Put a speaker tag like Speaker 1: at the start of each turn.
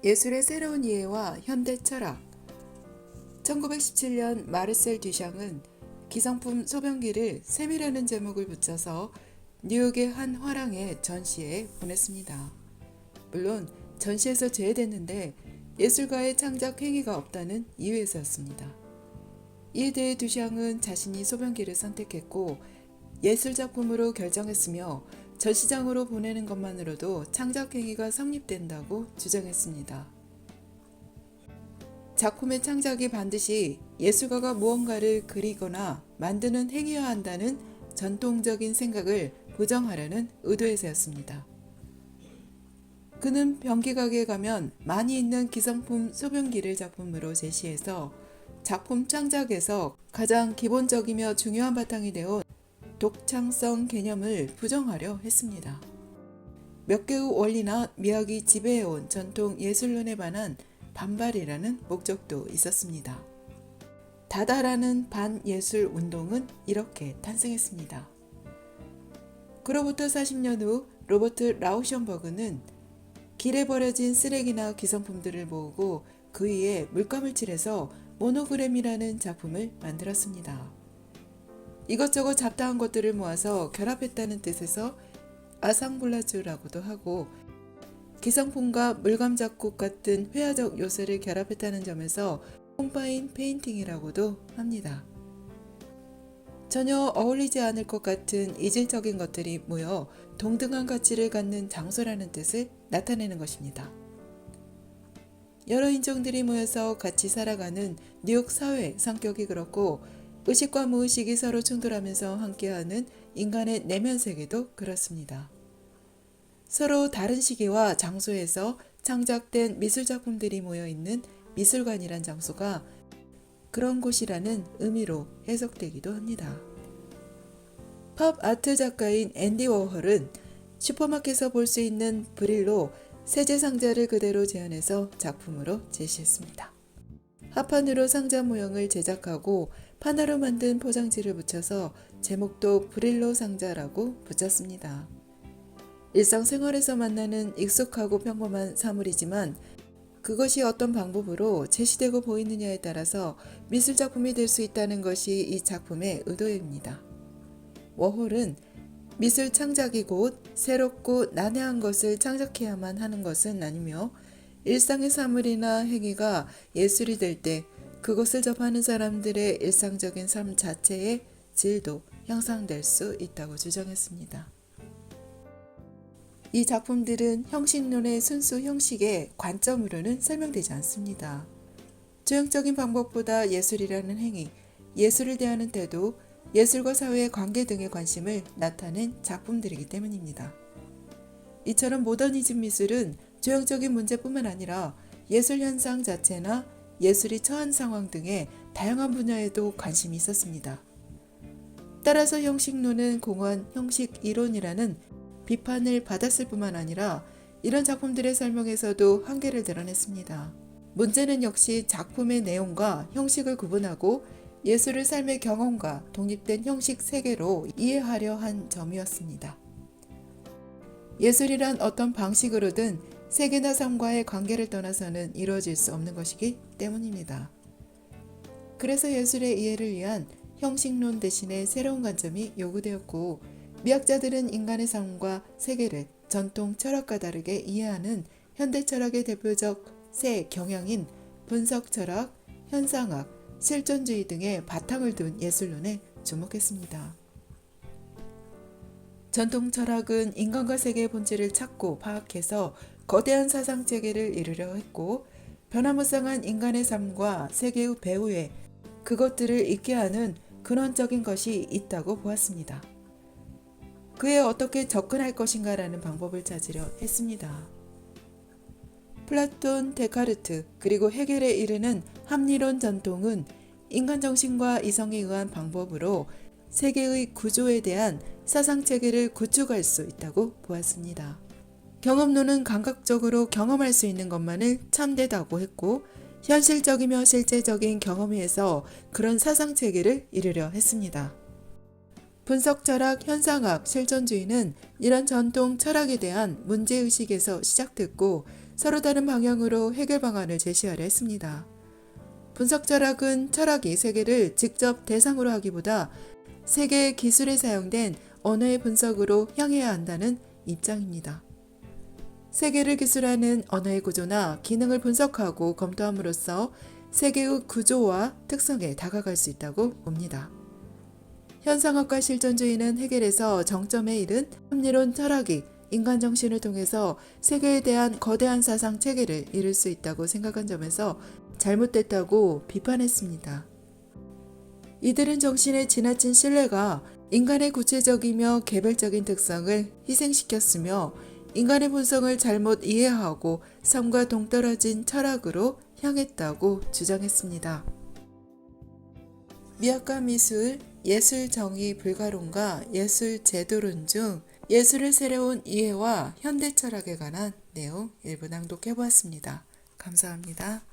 Speaker 1: 예술의 새로운 이해와 현대 철학. 1917년 마르셀 듀샹은 기성품 소변기를 샘이라는 제목을 붙여서 뉴욕의 한 화랑의 전시에 보냈습니다. 물론 전시에서 제외됐는데 예술가의 창작 행위가 없다는 이유에서였습니다. 이에 대해 듀샹은 자신이 소변기를 선택했고 예술작품으로 결정했으며 전시장으로 보내는 것만으로도 창작 행위가 성립된다고 주장했습니다. 작품의 창작이 반드시 예술가가 무언가를 그리거나 만드는 행위여야 한다는 전통적인 생각을 부정하려는 의도에서였습니다. 그는 변기 가게에 가면 많이 있는 기성품 소변기를 작품으로 제시해서 작품 창작에서 가장 기본적이며 중요한 바탕이 되어 독창성 개념을 부정하려 했습니다. 몇 개의 원리나 미학이 지배해온 전통 예술론에 관한 반발이라는 목적도 있었습니다. 다다라는 반예술 운동은 이렇게 탄생했습니다. 그로부터 40년 후 로버트 라우션버그는 길에 버려진 쓰레기나 기성품들을 모으고 그 위에 물감을 칠해서 모노그램이라는 작품을 만들었습니다. 이것저것 잡다한 것들을 모아서 결합했다는 뜻에서 아상블라주라고도 하고 기성품과 물감 작곡 같은 회화적 요소를 결합했다는 점에서 콤바인 페인팅이라고도 합니다. 전혀 어울리지 않을 것 같은 이질적인 것들이 모여 동등한 가치를 갖는 장소라는 뜻을 나타내는 것입니다. 여러 인종들이 모여서 같이 살아가는 뉴욕 사회 성격이 그렇고 의식과 무의식이 서로 충돌하면서 함께하는 인간의 내면 세계도 그렇습니다. 서로 다른 시기와 장소에서 창작된 미술작품들이 모여있는 미술관이란 장소가 그런 곳이라는 의미로 해석되기도 합니다. 팝 아트 작가인 앤디 워홀은 슈퍼마켓에서 볼 수 있는 브릴로 세제 상자를 그대로 재현해서 작품으로 제시했습니다. 합판으로 상자 모형을 제작하고 판화로 만든 포장지를 붙여서 제목도 브릴로 상자라고 붙였습니다. 일상생활에서 만나는 익숙하고 평범한 사물이지만 그것이 어떤 방법으로 제시되고 보이느냐에 따라서 미술작품이 될 수 있다는 것이 이 작품의 의도입니다. 워홀은 미술 창작이 곧 새롭고 난해한 것을 창작해야만 하는 것은 아니며 일상의 사물이나 행위가 예술이 될 때 그것을 접하는 사람들의 일상적인 삶 자체의 질도 향상될 수 있다고 주장했습니다. 이 작품들은 형식론의 순수 형식의 관점으로는 설명되지 않습니다. 조형적인 방법보다 예술이라는 행위, 예술을 대하는 태도, 예술과 사회의 관계 등의 관심을 나타낸 작품들이기 때문입니다. 이처럼 모더니즘 미술은 조형적인 문제뿐만 아니라 예술 현상 자체나 예술이 처한 상황 등의 다양한 분야에도 관심이 있었습니다. 따라서 형식론은 공허한 형식 이론이라는 비판을 받았을 뿐만 아니라 이런 작품들의 설명에서도 한계를 드러냈습니다. 문제는 역시 작품의 내용과 형식을 구분하고 예술을 삶의 경험과 독립된 형식 세계로 이해하려 한 점이었습니다. 예술이란 어떤 방식으로든 세계나 삶과의 관계를 떠나서는 이루어질 수 없는 것이기 때문입니다. 그래서 예술의 이해를 위한 형식론 대신에 새로운 관점이 요구되었고 미학자들은 인간의 삶과 세계를 전통 철학과 다르게 이해하는 현대 철학의 대표적 세 경향인 분석 철학, 현상학, 실존주의 등의 바탕을 둔 예술론에 주목했습니다. 전통 철학은 인간과 세계의 본질을 찾고 파악해서 거대한 사상 체계를 이루려 했고 변화무쌍한 인간의 삶과 세계의 배후에 그것들을 있게 하는 근원적인 것이 있다고 보았습니다. 그에 어떻게 접근할 것인가라는 방법을 찾으려 했습니다. 플라톤, 데카르트, 그리고 헤겔에 이르는 합리론 전통은 인간 정신과 이성에 의한 방법으로 세계의 구조에 대한 사상체계를 구축할 수 있다고 보았습니다. 경험론은 감각적으로 경험할 수 있는 것만을 참되다고 했고 현실적이며 실제적인 경험에서 그런 사상체계를 이루려 했습니다. 분석철학, 현상학, 실존주의는 이런 전통 철학에 대한 문제의식에서 시작됐고 서로 다른 방향으로 해결 방안을 제시하려 했습니다. 분석 철학은 철학이 세계를 직접 대상으로 하기보다 세계의 기술에 사용된 언어의 분석으로 향해야 한다는 입장입니다. 세계를 기술하는 언어의 구조나 기능을 분석하고 검토함으로써 세계의 구조와 특성에 다가갈 수 있다고 봅니다. 현상학과 실존주의는 해결에서 정점에 이른 합리론 철학이 인간 정신을 통해서 세계에 대한 거대한 사상 체계를 이룰 수 있다고 생각한 점에서 잘못됐다고 비판했습니다. 이들은 정신의 지나친 신뢰가 인간의 구체적이며 개별적인 특성을 희생시켰으며 인간의 본성을 잘못 이해하고 삶과 동떨어진 철학으로 향했다고 주장했습니다. 미학과 미술, 예술 정의 불가론과 예술 제도론 중 예술의 새로운 이해와 현대 철학에 관한 내용 일부 낭독해 보았습니다. 감사합니다.